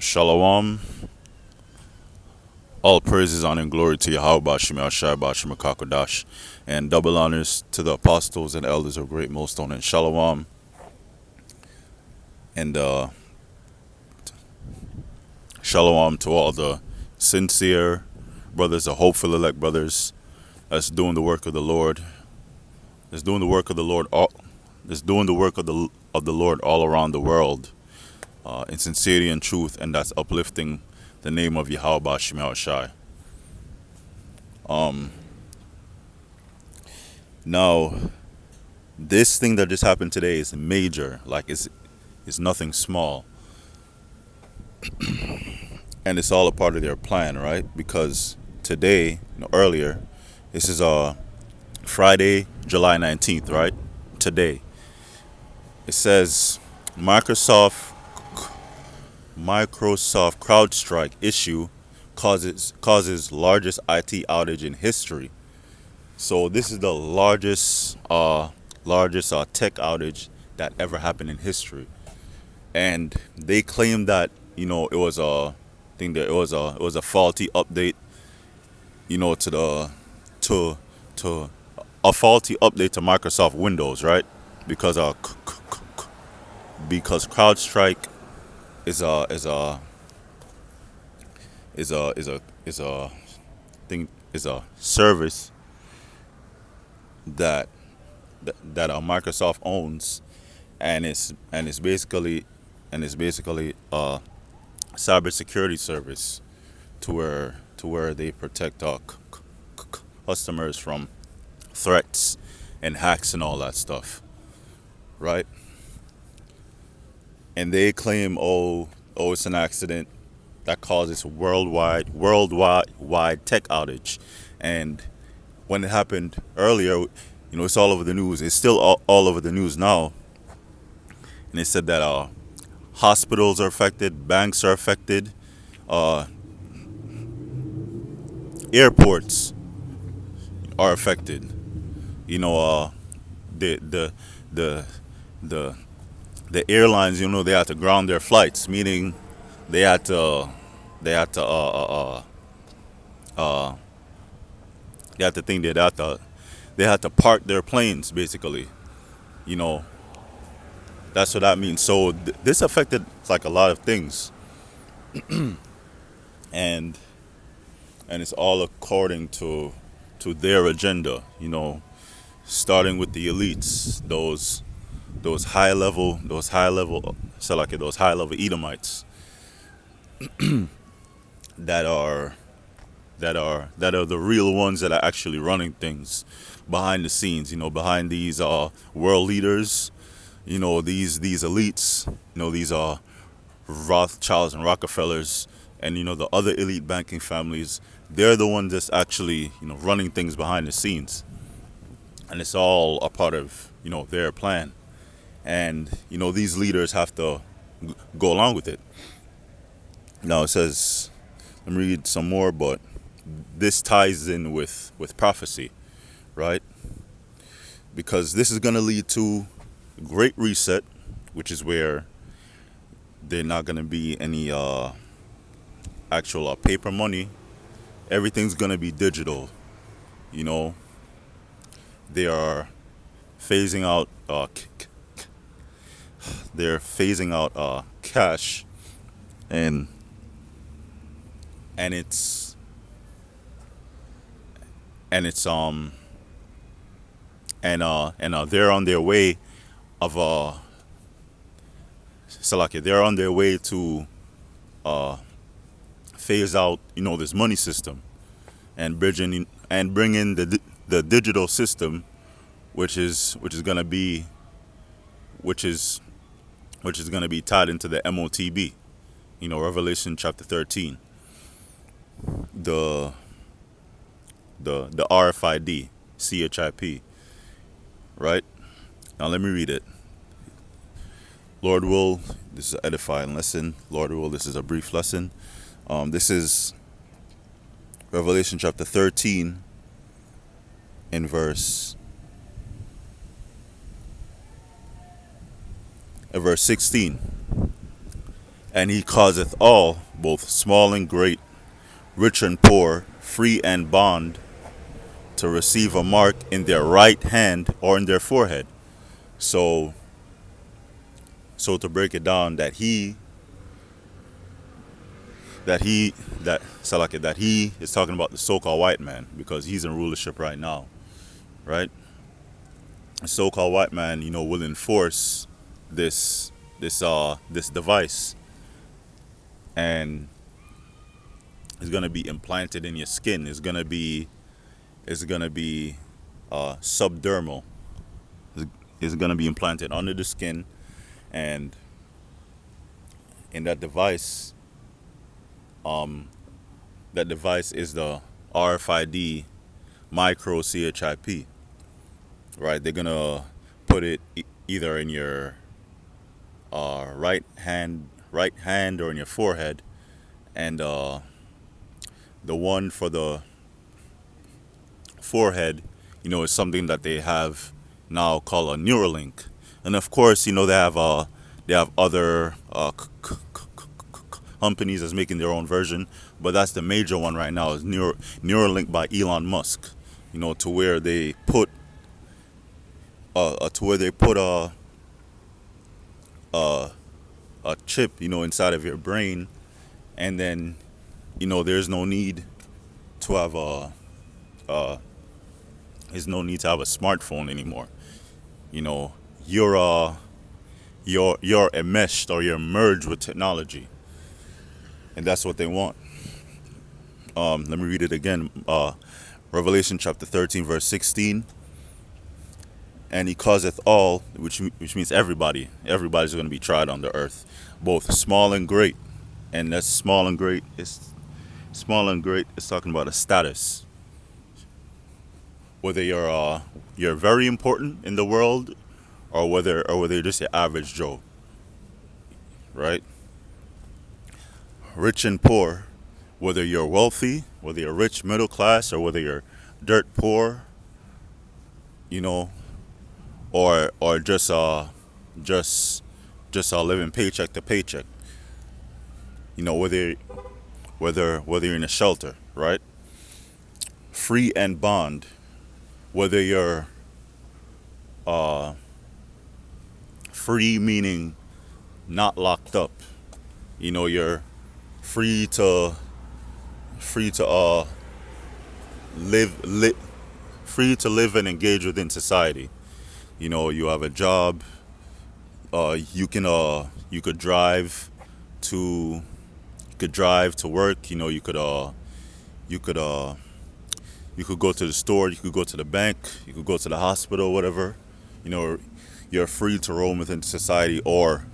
Shalom. All praises, honor, and glory to Yahweh Bashim Yahshai Bashim Kakodash, and double honors to the apostles and elders of Great Millstone and Shalom, and Shalom to all the sincere brothers, the hopeful elect brothers that's doing the work of the Lord, that's doing the work of the Lord, that's doing the work of the Lord all around the world, in sincerity and truth, and that's uplifting the name of Yahweh Bashim Yahshai. Now, this thing that just happened today is major. Like it's nothing small, and it's all a part of their plan, right? Because today, earlier, this is Friday, July 19th, right? Today, it says Microsoft CrowdStrike issue causes largest IT outage in history. So this is the largest tech outage that ever happened in history, and they claim that it was a thing that it was a faulty update, to the to a faulty update to Microsoft Windows, right? Because because CrowdStrike is a service that Microsoft owns, and it's basically a cybersecurity service to where they protect our customers from threats and hacks and all that stuff, right? And they claim, it's an accident that causes worldwide tech outage. And when it happened earlier, it's all over the news. It's still all over the news now. And they said that hospitals are affected, banks are affected, uh, airports are affected. The the the the the airlines, they had to ground their flights, meaning they had to they had to they had to think they had to park their planes, basically. You know, that's what that means. So this affected like a lot of things, and it's all according to their agenda. Starting with the elites, those those high level Edomites that are that are the real ones that are actually running things behind the scenes. Behind these world leaders. These elites. These are Rothschilds and Rockefellers, and the other elite banking families. They're the ones that's actually running things behind the scenes, and it's all a part of their plan. And these leaders have to go along with it. Now it says, let me read some more, but this ties in with prophecy, right? Because this is going to lead to great reset, which is where they're not going to be any actual paper money. Everything's going to be digital. You know, they are phasing out cash, and and it's and it's they're on their way of Salakia, they're on their way to phase out this money system, and bring in the digital system, which is gonna be which is gonna be tied into the MOTB, Revelation chapter 13, the RFID CHIP, right? Now let me read it. Lord will, this is an edifying lesson. Lord will, this is a brief lesson. This is Revelation chapter 13 in verse 16. And he causeth all, both small and great, rich and poor, free and bond, to receive a mark in their right hand or in their forehead. So, so to break it down, that he, that Salaki, that he is talking about the so-called white man because he's in rulership right now, right? The so-called white man, will enforce this, this device, and it's gonna be implanted in your skin. It's gonna be subdermal. It's gonna be implanted under the skin, and in that device is the RFID micro CHIP. Right? They're gonna put it either in your right hand, or in your forehead, and the one for the forehead, is something that they have now called a Neuralink, and of course, they have other companies that's making their own version, but that's the major one right now is Neuralink by Elon Musk. To where they put a a chip, inside of your brain, and then there's no need to have uh there's no need to have a smartphone anymore. You know, you're you're enmeshed, or you're merged with technology, and that's what they want. Let me read it again. Revelation chapter 13, verse 16. And he causeth all, which means everybody. Everybody's going to be tried on the earth, both small and great. And that's small and great is talking about a status. Whether you're very important in the world, or whether you're just your average Joe, right? Rich and poor, whether you're wealthy, whether you're rich, middle class, or whether you're dirt poor, you know, or just living paycheck to paycheck. Whether you're in a shelter, right? Free and bond, whether you're free meaning not locked up. You're free to free to live li- free to live and engage within society. You have a job. You could drive to work. You could you could go to the store. You could go to the bank. You could go to the hospital. Whatever. You know, you're free to roam within society, or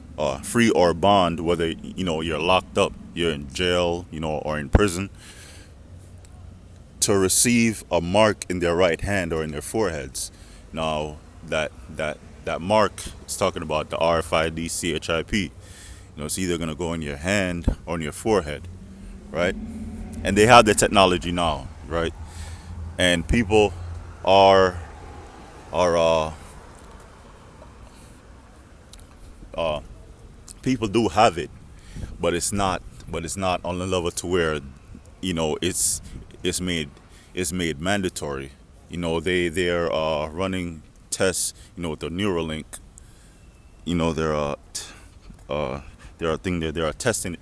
free or bond. Whether you're locked up, you're in jail, or in prison, to receive a mark in their right hand or in their foreheads. Now, that mark is talking about the RFID CHIP. It's either gonna go in your hand or in your forehead, right? And they have the technology now, right? And people are are people do have it, but it's not on the level to where it's made mandatory. They're running tests, with the Neuralink. You know they're there are thing that they are testing.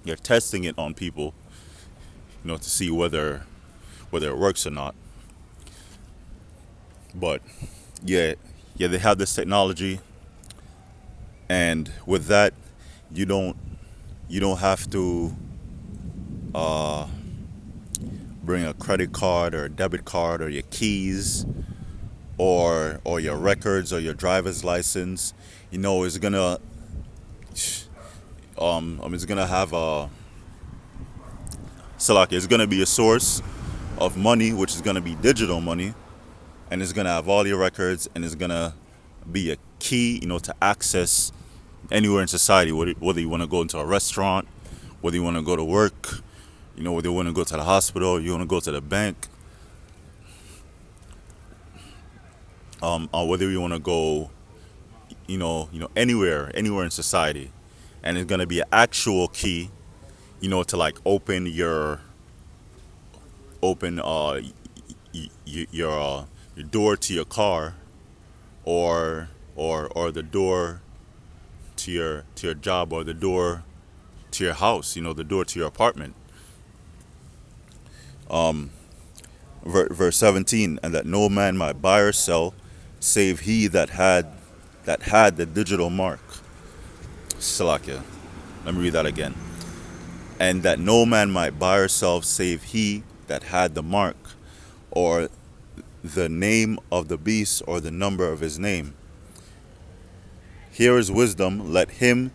They're testing it on people, to see whether it works or not. But yeah, yeah, they have this technology, and with that, you don't you don't have to bring a credit card or a debit card or your keys, or your records or your driver's license. It's gonna it's gonna have a Salak. It's gonna be a source of money, which is gonna be digital money, and it's gonna have all your records, and it's gonna be a key, to access anywhere in society. Whether you want to go into a restaurant, whether you want to go to work, whether you want to go to the hospital, you want to go to the bank, or whether you want to go, anywhere in society. and it's gonna be an actual key, to like open your door to your car, or the door to your job, or the door to your house, the door to your apartment. Verse 17, and that no man might buy or sell, save he that had the digital mark. Salakia. Let me read that again. And that no man might buy or sell, save he that had the mark, or the name of the beast, or the number of his name. Here is wisdom. Let him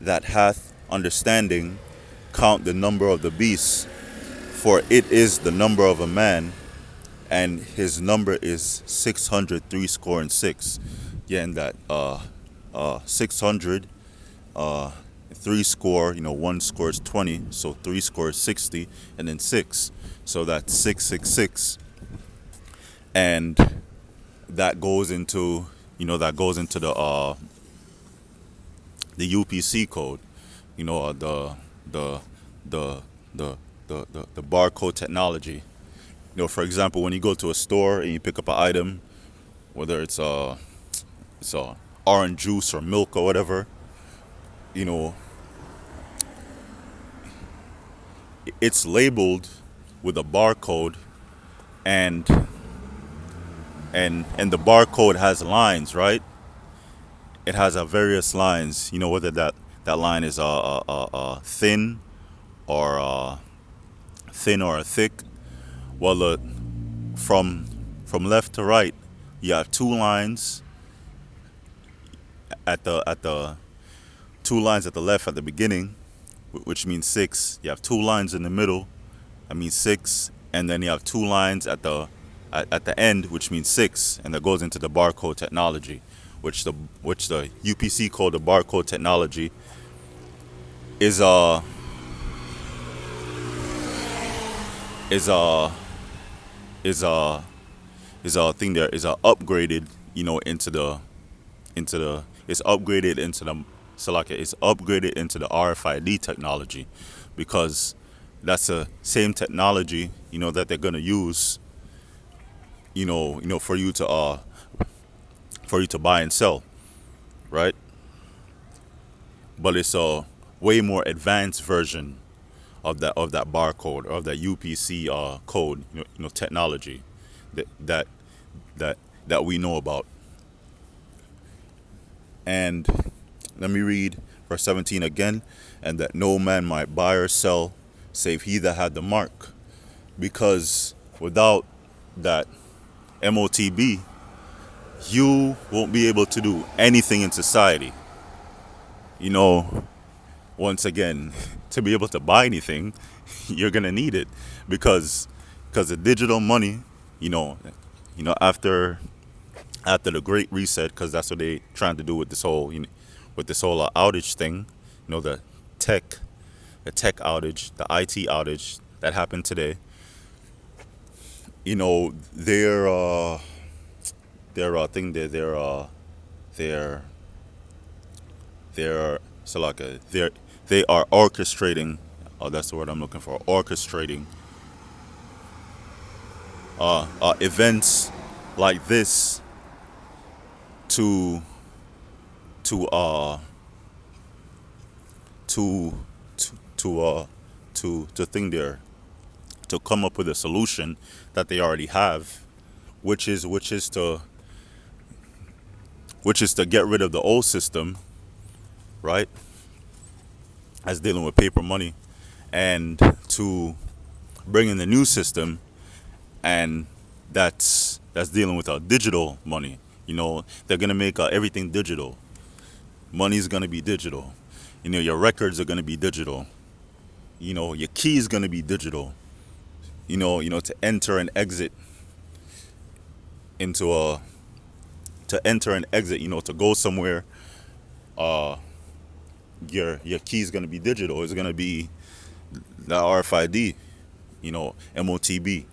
that hath understanding count the number of the beast, for it is the number of a man, and his number is 600 score and six. Yeah, and that 600, three score, one score is 20, so three score is 60, and then six, so that's 666. And that goes into the UPC code, the the the barcode technology. For example, when you go to a store and you pick up an item, whether it's orange juice or milk or whatever, you know, it's labeled with a barcode, and the barcode has lines, right? It has various lines. Whether that line is thin, or thick. Well, from left to right, you have two lines at the two lines at the left at the beginning, which means six. You have two lines in the middle, that means six, and then you have two lines at the end, which means six, and that goes into the barcode technology, which the UPC code, the barcode technology, is is a is a is a thing there is a upgraded, into the it's upgraded into the Salaka, it's upgraded into the RFID technology, because that's the same technology, that they're gonna use, for you to buy and sell, right? But it's a way more advanced version of that barcode, or of that UPC code, technology that that that we know about. And let me read verse 17 again. And that no man might buy or sell, save he that had the mark, because without that MOTB, you won't be able to do anything in society. You know, Once again, to be able to buy anything, you're gonna need it, because the digital money, you know, after the Great Reset, because that's what they trying to do with this whole outage thing, the tech outage, the IT outage that happened today. Their thing there, their so like they are orchestrating. Oh, that's the word I'm looking for. Orchestrating events like this to to uh to to think there, to come up with a solution that they already have, which is to get rid of the old system, right? As dealing with paper money, and to bring in the new system, and that's dealing with our digital money. They're gonna make everything digital. Money's gonna be digital. Your records are gonna be digital. Your key is gonna be digital. To enter and exit into a to enter and exit. To go somewhere. Your key is gonna be digital. It's gonna be the RFID. MOTB.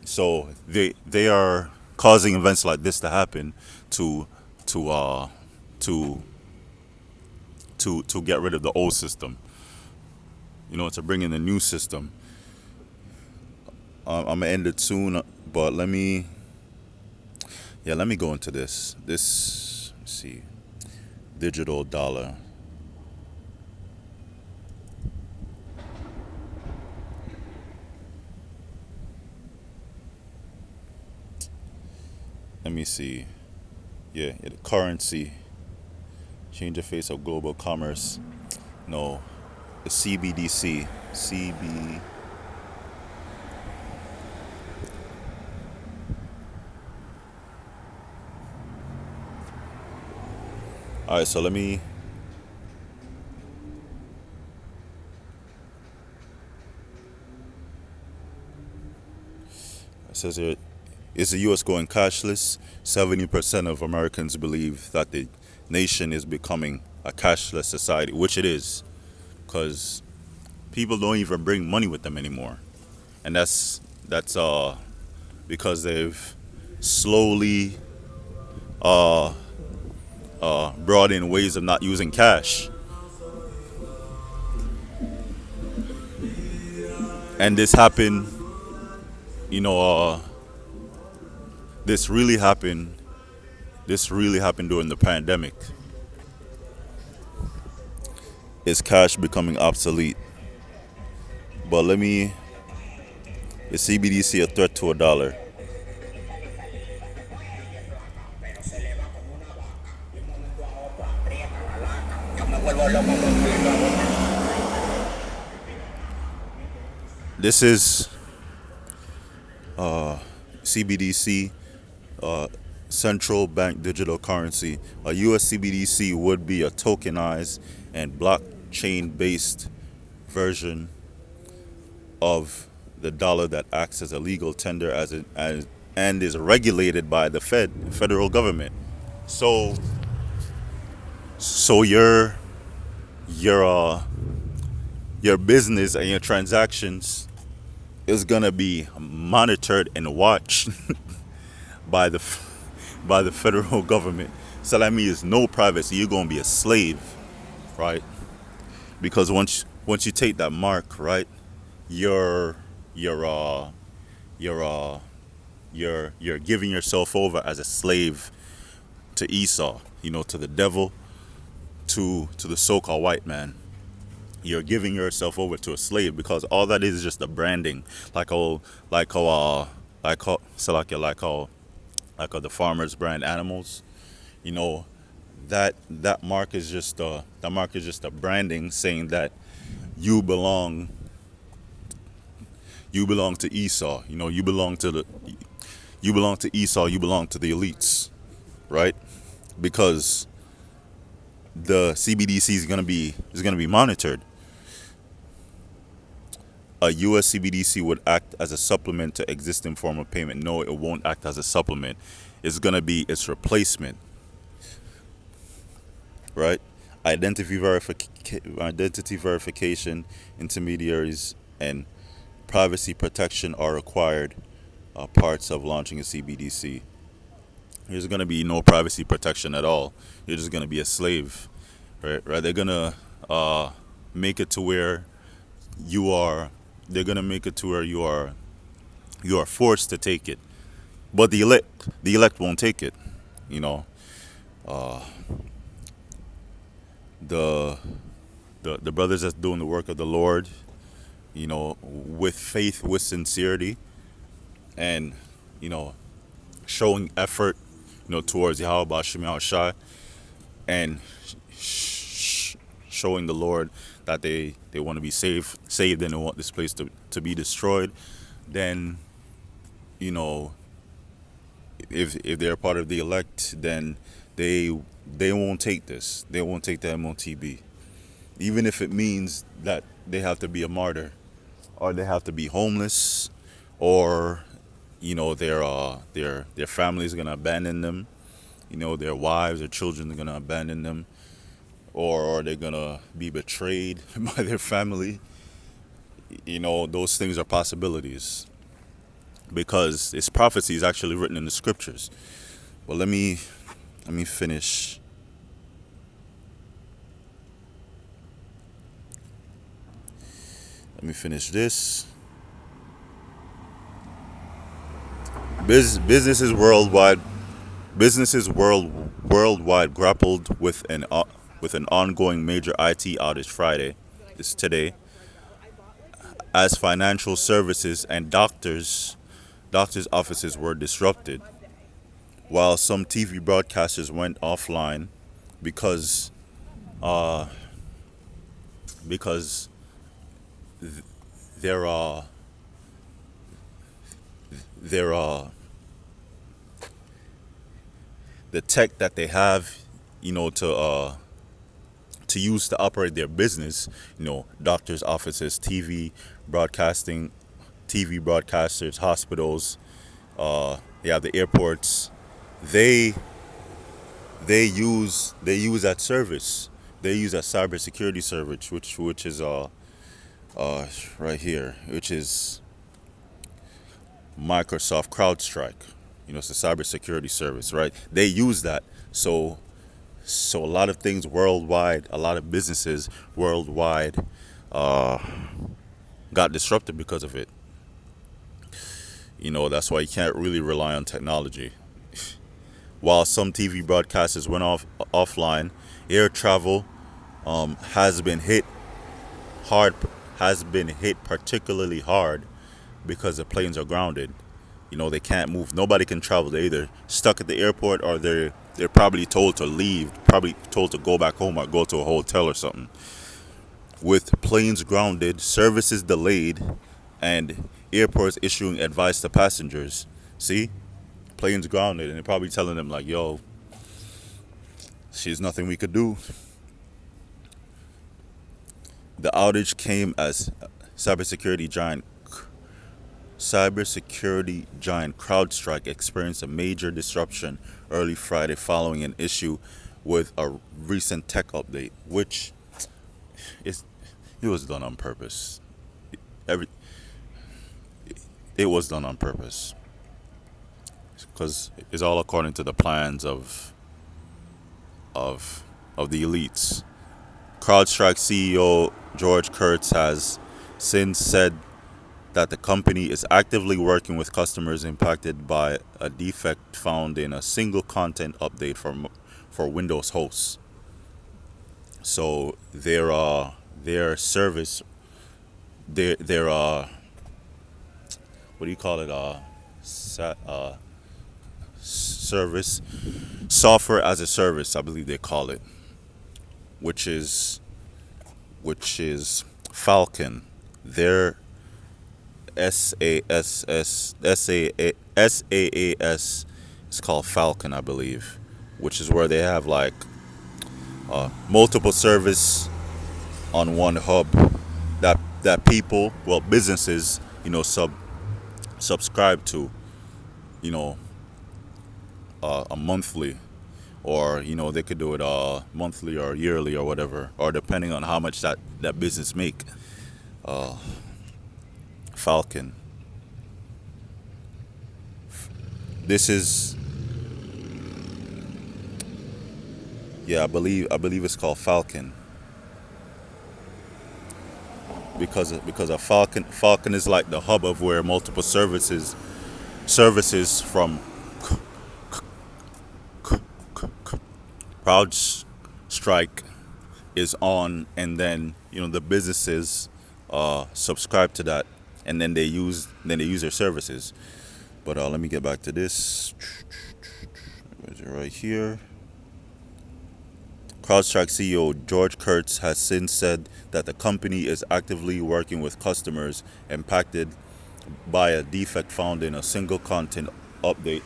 So they are causing events like this to happen to to uh to to get rid of the old system, to bring in the new system. I'm gonna end it soon, but let me go into let's see, digital dollar. Let me see. Yeah, the currency, change the face of global commerce. No, the CBDC, CB. All right, so it says here, is the U.S. going cashless? 70% of Americans believe that the nation is becoming a cashless society, which it is, because people don't even bring money with them anymore, and that's because they've slowly brought in ways of not using cash, and you know, uh, this really happened. This really happened during the pandemic. Is cash becoming obsolete? But is CBDC a threat to a dollar? This is CBDC, uh, central bank digital currency. A US CBDC would be a tokenized and blockchain based version of the dollar that acts as a legal tender and is regulated by the federal government. So so your your business and your transactions is gonna be monitored and watched by by the federal government. So that means no privacy. You're gonna be a slave, right? Because once you take that mark, right, you're you're uh you're uh you're giving yourself over as a slave to Esau, to the devil, to the so-called white man. You're giving yourself over to a slave because all that is just a branding, like how like how like how so like how the farmers brand animals. You know that mark is just a branding saying that you belong you belong to Esau. You belong to Esau. You belong to the elites, right? Because the CBDC is gonna be monitored. A US CBDC would act as a supplement to existing form of payment. No, it won't act as a supplement. It's gonna be its replacement, right? Identity verification, intermediaries, and privacy protection are required parts of launching a CBDC. There's gonna be no privacy protection at all. You're just gonna be a slave, right? Right? They're gonna make it to where you are. They're gonna make it to where you are forced to take it, but the elect won't take it. You know, the the brothers that's doing the work of the Lord, with faith, with sincerity, and you know, showing effort, towards Yahweh Bashim Yahushai, and showing the Lord that they want to be saved, and they want this place to be destroyed, then you know if they're part of the elect, then they won't take this. They won't take the MOTB, even if it means that they have to be a martyr, or they have to be homeless, or their family is gonna abandon them. Their wives or children are gonna abandon them, or they're gonna be betrayed by their family. Those things are possibilities because it's prophecy is actually written in the scriptures. But let me finish. Let me finish this. Businesses worldwide worldwide grappled with an ongoing major IT outage Friday, is today, as financial services and doctors' offices were disrupted, while some TV broadcasters went offline because because their their the tech that they have, to use to operate their business, doctors' offices, broadcasting, TV broadcasters, hospitals, yeah, the airports, they they use that service. They use that cybersecurity service, which is uh right here, which is Microsoft CrowdStrike. It's a cybersecurity service, right? They use that. So a lot of things worldwide, a lot of businesses worldwide got disrupted because of it. That's why you can't really rely on technology. While some TV broadcasters went offline, air travel has been hit hard, has been hit particularly hard because the planes are grounded. They can't move. Nobody can travel. They're either stuck at the airport or they're probably told to leave, probably told to go back home or go to a hotel or something. With planes grounded, services delayed, and airports issuing advice to passengers. See, planes grounded, and they're probably telling them like, "Yo, there's nothing we could do." The outage came as cybersecurity giant cybersecurity giant CrowdStrike experienced a major disruption early Friday following an issue with a recent tech update, which is it was done on purpose. Every it was done on purpose because it's all according to the plans of the elites. CrowdStrike CEO George Kurtz has since said that the company is actively working with customers impacted by a defect found in a single content update for Windows hosts. So their service, their what do you call it, service, software as a service, I believe they call it, which is Falcon. Their SaaS is called Falcon, I believe, which is where they have like multiple service on one hub that people, well, businesses, subscribe to, you know, a monthly, or they could do it monthly or yearly or whatever, or depending on how much that business make. Falcon. This is, yeah, I believe it's called Falcon because a Falcon is like the hub of where multiple services from CrowdStrike is on, and then the businesses subscribe to that, and then they use their services. But let me get back to this. Where's it? Right here. CrowdStrike CEO George Kurtz has since said that the company is actively working with customers impacted by a defect found in a single content update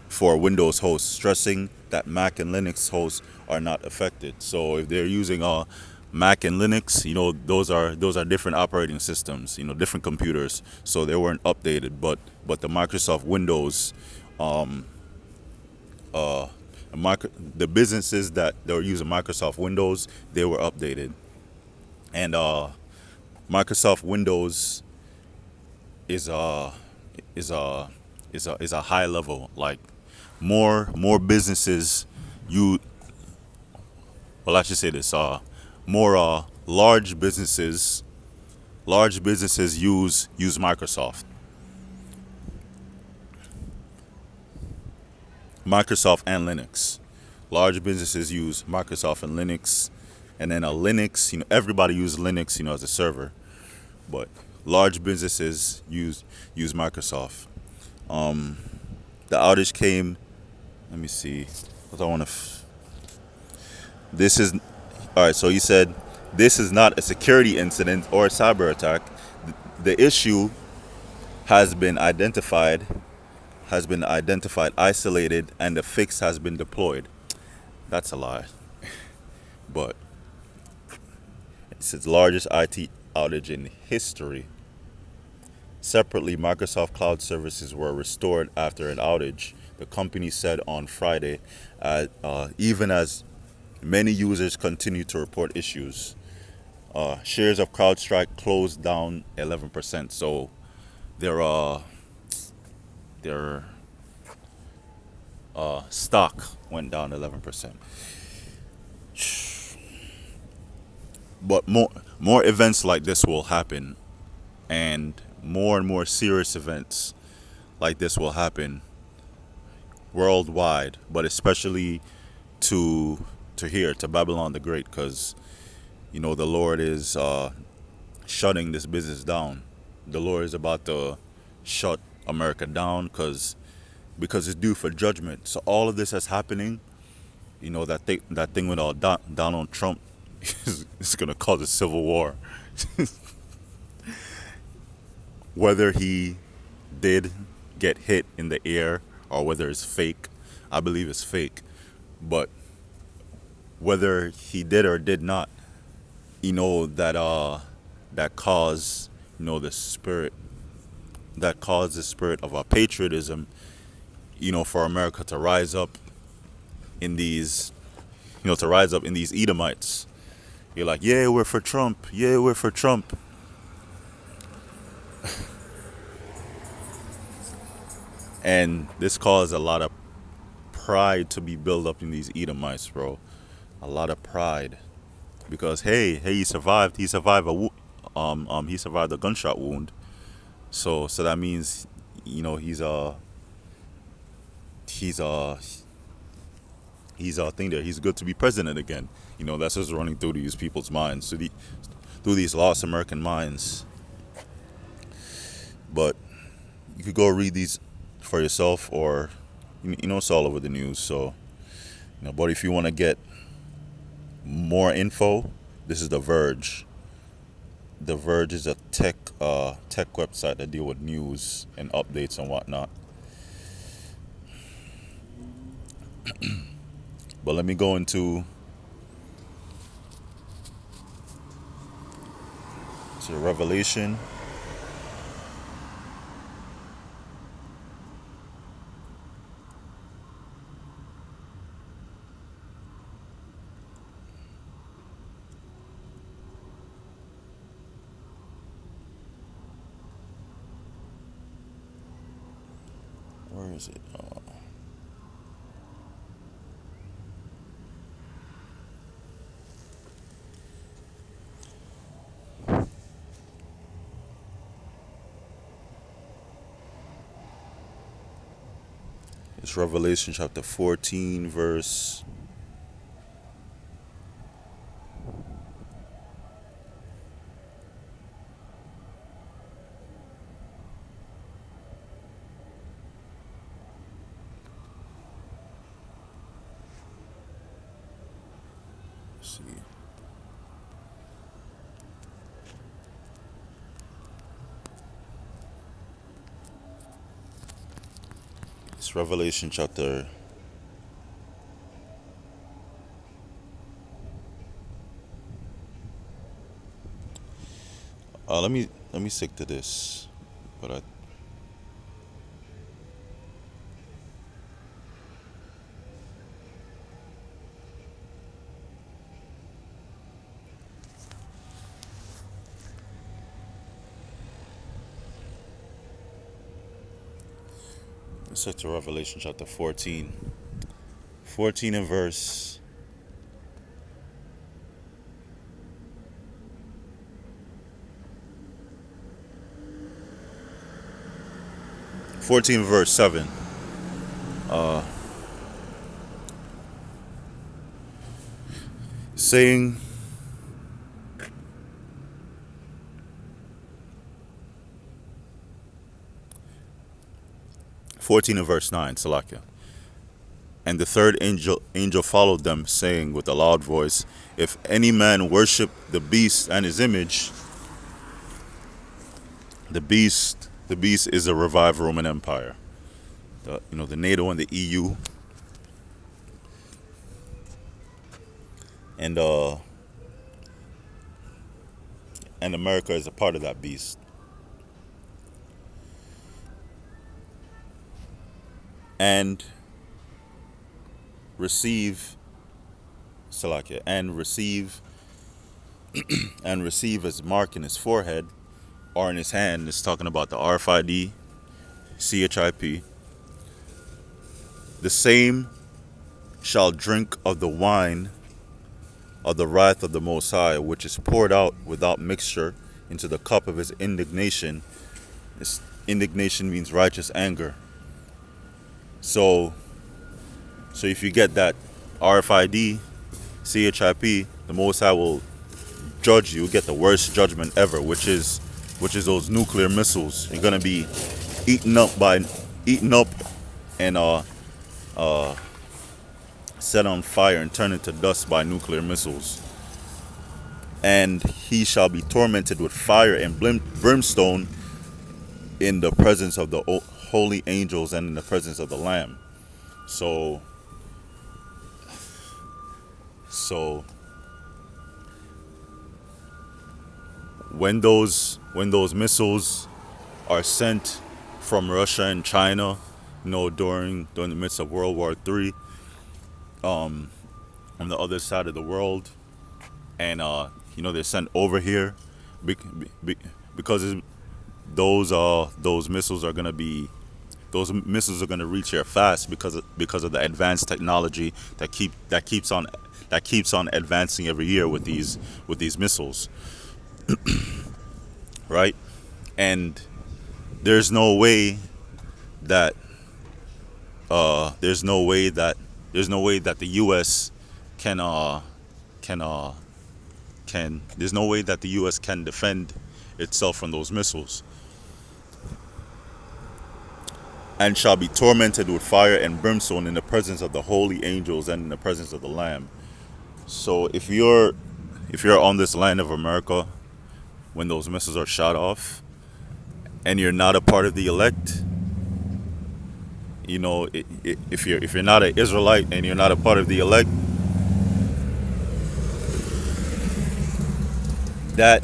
for Windows hosts, stressing that Mac and Linux hosts are not affected. So if they're using Mac and Linux, those are different operating systems, different computers, so they weren't updated. But the Microsoft Windows, the businesses that were using Microsoft Windows, they were updated, and Microsoft Windows is is a is a high level, like more businesses you well, I should say this, more large businesses Large businesses use Microsoft. Microsoft and Linux. Large businesses use Microsoft and Linux, and then a Linux. Everybody uses Linux, as a server, but large businesses use Microsoft. The outage came. Let me see. What I want to. This is all right. So you said this is not a security incident or a cyber attack. The issue has been identified, isolated, and the fix has been deployed. That's a lie. But it's its largest IT outage in history. Separately, Microsoft Cloud services were restored after an outage, the company said on Friday, even as many users continue to report issues. Shares of CrowdStrike closed down 11%. So their their stock went down 11%. But more events like this will happen, and more serious events like this will happen worldwide, but especially to to Babylon the Great, because the Lord is shutting this business down. The Lord is about to shut America down because it's due for judgment. So all of this is happening. That thing with Donald Trump is gonna cause a civil war. Whether he did get hit in the air or whether it's fake, I believe it's fake. But whether he did or did not, that caused the spirit of our patriotism, for America to rise up in these Edomites. You're like, yeah, we're for Trump. Yeah, we're for Trump. And this caused a lot of pride to be built up in these Edomites, bro. A lot of pride, because hey, he survived. He survived a gunshot wound. So that means, he's he's thing there. He's good to be president again. That's what's running through these people's minds, through these lost American minds. But you could go read these for yourself, or it's all over the news. So, but if you want to get more info, this is The Verge. The Verge is a tech website that deal with news and updates and whatnot. But let me go into Revelation. Where is it? It's Revelation chapter 14, verse. Let's see. It's Revelation chapter. Let me stick to this, but let's stick to Revelation chapter 14. 14 and verse. 14 verse 7. Saying, 14 and verse 9, Salakia. And the third angel followed them, saying with a loud voice, if any man worship the beast and his image, the beast is a revived Roman Empire. The NATO and the EU, and and America is a part of that beast. And receive Salakia, and receive his mark in his forehead or in his hand. It's talking about the RFID, CHIP. The same shall drink of the wine of the wrath of the Most High, which is poured out without mixture into the cup of his indignation. His indignation means righteous anger. So if you get that RFID, CHIP, the Most High will judge you, get the worst judgment ever, which is those nuclear missiles. You're gonna be eaten up and set on fire and turned into dust by nuclear missiles. And he shall be tormented with fire and brimstone in the presence of the holy angels and in the presence of the Lamb. So when those missiles are sent from Russia and China, during the midst of World War III, on the other side of the world, and they're sent over here, because those missiles are gonna reach here fast because of the advanced technology that keeps on advancing every year with these missiles, right? And there's no way that the U.S. can there's no way that the U.S. can defend itself from those missiles, and shall be tormented with fire and brimstone in the presence of the holy angels and in the presence of the Lamb. So if you're on this land of America when those missiles are shot off, and you're not a part of the elect, if you're not an Israelite and you're not a part of the elect, that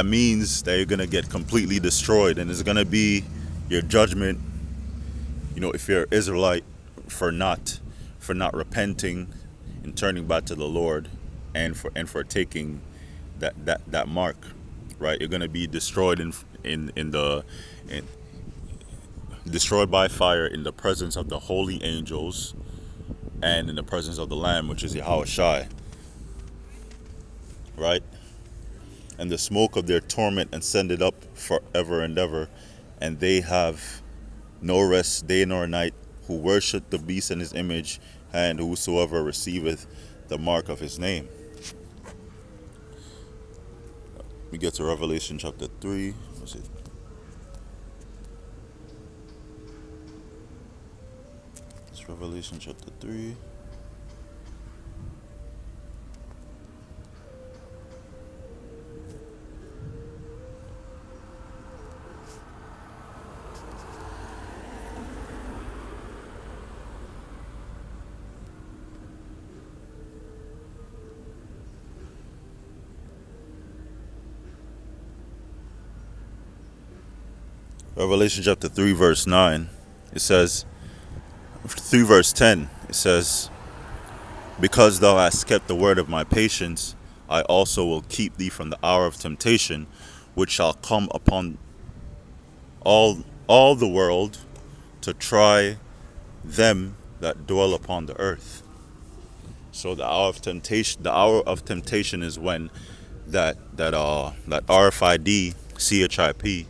means that you're gonna get completely destroyed, and it's gonna be your judgment. If you're an Israelite, for not repenting and turning back to the Lord, and for taking that mark, right? You're gonna be destroyed destroyed by fire in the presence of the holy angels and in the presence of the Lamb, which is Yahweh Shai, right? And the smoke of their torment ascended up forever and ever, and they have no rest day nor night, who worship the beast and his image, and whosoever receiveth the mark of his name. We get to Revelation chapter 3. What's it? It's Revelation chapter 3. Revelation chapter 3 verse 9, it says, 3 verse 10, it says, because thou hast kept the word of my patience, I also will keep thee from the hour of temptation, which shall come upon all the world, to try them that dwell upon the earth. So the hour of temptation is when that RFID CHIP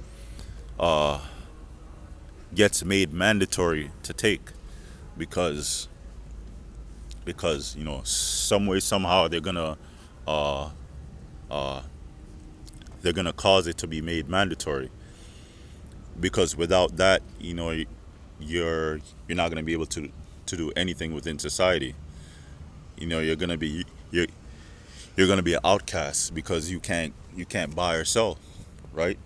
gets made mandatory to take because some way somehow uh, they're gonna cause it to be made mandatory, because without that, you're not gonna be able to do anything within society. You're you're gonna be an outcast because you can't buy or sell, right?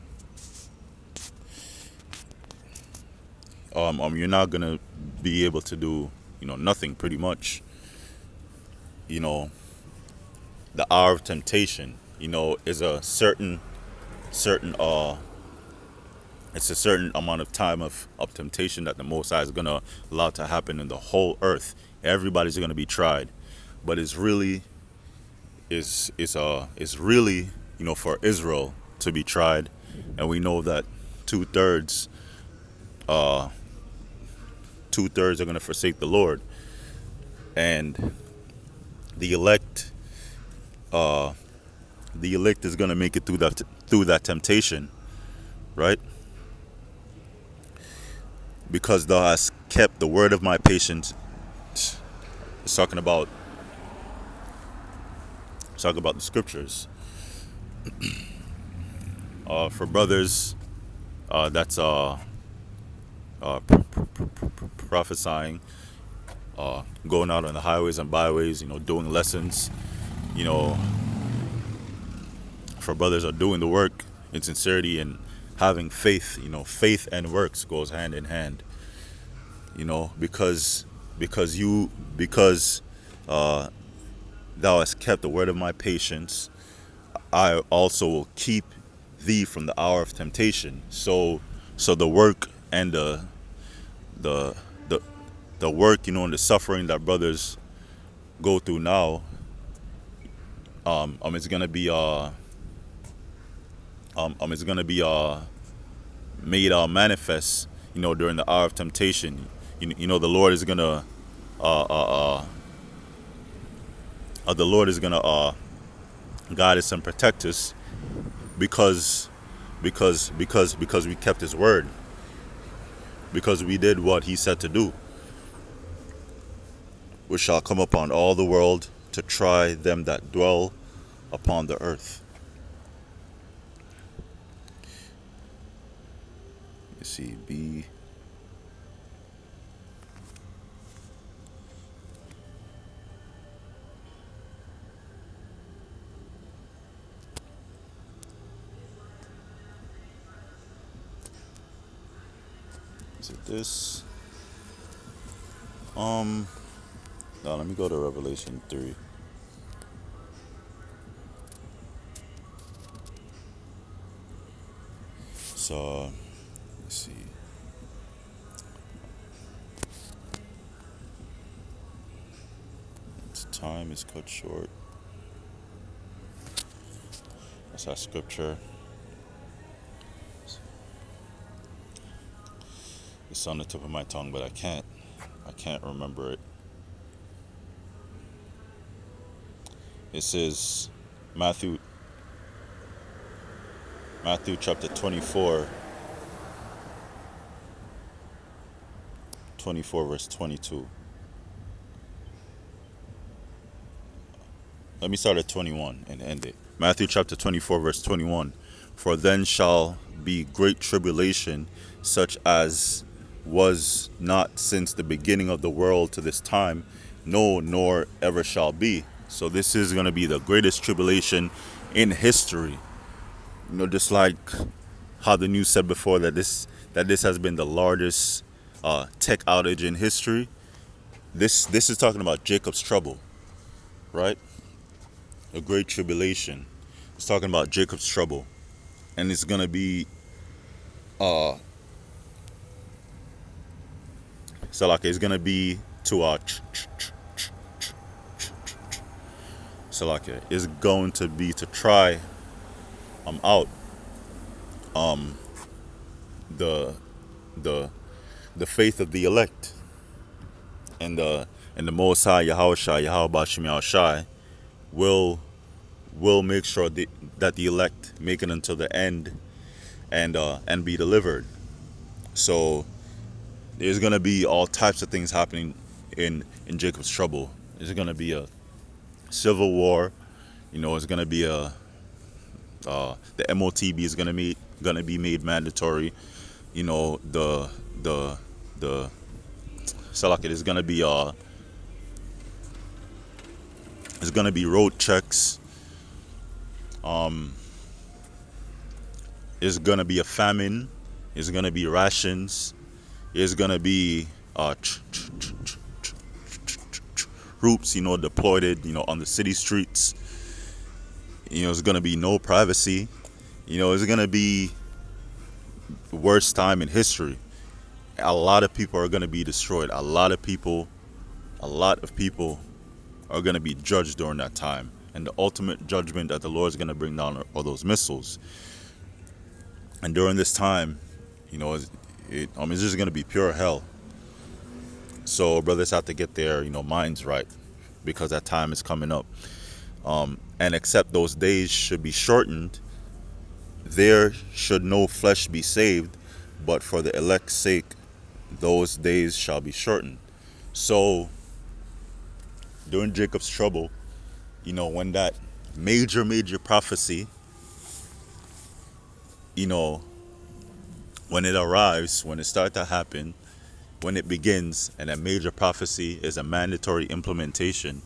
You're not gonna be able to do nothing pretty much. You know, the hour of temptation, is a certain it's a certain amount of time of temptation that the Most High is gonna allow to happen in the whole earth. Everybody's gonna be tried, but it's really for Israel to be tried, and we know that two thirds uh two-thirds are gonna forsake the Lord, and the elect uh the elect is gonna make it through that temptation, right? Because thou hast kept the word of my patience. It's talking about the scriptures. For brothers, that's prophesying, going out on the highways and byways, doing lessons. You know, for brothers are doing the work in sincerity and having faith. Faith and works goes hand in hand. Because uh, thou hast kept the word of my patience, I also will keep thee from the hour of temptation. So the work and the the the work, and the suffering that brothers go through now, it's gonna be it's gonna be made manifest, during the hour of temptation. The Lord is gonna uh, uh, guide us and protect us because because we kept His word, because we did what He said to do, which shall come upon all the world to try them that dwell upon the earth. You see, B. Is it this? Now let me go to Revelation 3. So let's see. Time is cut short. That's that scripture. It's on the tip of my tongue, but I can't remember it. It says Matthew chapter 24, verse 22. Let me start at 21 and end it. Matthew chapter 24, verse 21. For then shall be great tribulation, such as was not since the beginning of the world to this time, no, nor ever shall be. So this is going to be the greatest tribulation in history. Just like how the news said before that this has been the largest tech outage in history. This is talking about Jacob's trouble, right? A great tribulation. It's talking about Jacob's trouble, and it's gonna be so like it's gonna be to so like it's going to be to try out the the the faith of the elect, and the Most High Yahushua Yahweh Bashim Yahushai will will make sure that the elect make it until the end and be delivered. So there's gonna be all types of things happening in Jacob's trouble. There's gonna be a civil war. It's gonna be the MOTB is gonna be made mandatory. The Salak, is gonna be it's gonna be road checks. There's gonna be a famine. There's gonna be rations. There's gonna be troops, deployed, on the city streets. There's gonna be no privacy. It's gonna be the worst time in history. A lot of people are gonna be destroyed. A lot of people are gonna be judged during that time. And the ultimate judgment that the Lord is gonna bring down are those missiles. And during this time, it's just gonna be pure hell. So brothers have to get their, minds right, because that time is coming up. And except those days should be shortened, there should no flesh be saved, but for the elect's sake, those days shall be shortened. So during Jacob's trouble, when that major prophecy, when it arrives, when it starts to happen, when it begins, and a major prophecy is a mandatory implementation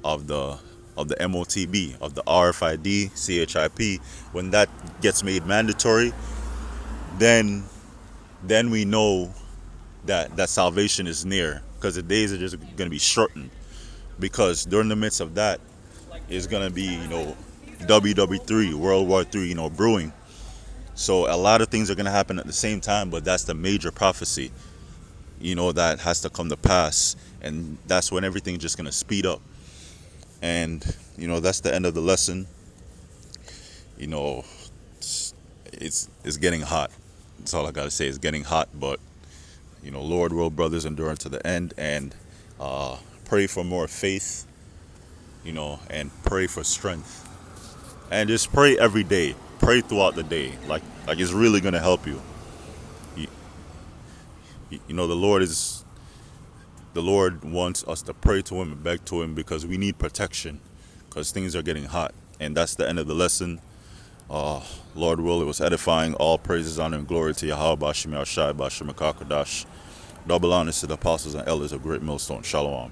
of the MOTB, of the RFID, CHIP, when that gets made mandatory, then we know that salvation is near, because the days are just going to be shortened. Because during the midst of that is going to be, WW3, World War III, brewing. So a lot of things are going to happen at the same time, but that's the major prophecy, that has to come to pass. And that's when everything's just going to speed up. And, that's the end of the lesson. It's getting hot. That's all I got to say. It's getting hot, but, Lord, world brothers, endure to the end. And pray for more faith, and pray for strength. And just pray every day. Pray throughout the day. Like it's really going to help you. The Lord wants us to pray to Him and beg to Him, because we need protection, because things are getting hot. And that's the end of the lesson. Lord will, it was edifying. All praises, honor, and glory to Yahweh Bashim Yashai Bashim Kakadash. Double honors to the apostles and elders of Great Millstone. Shalom.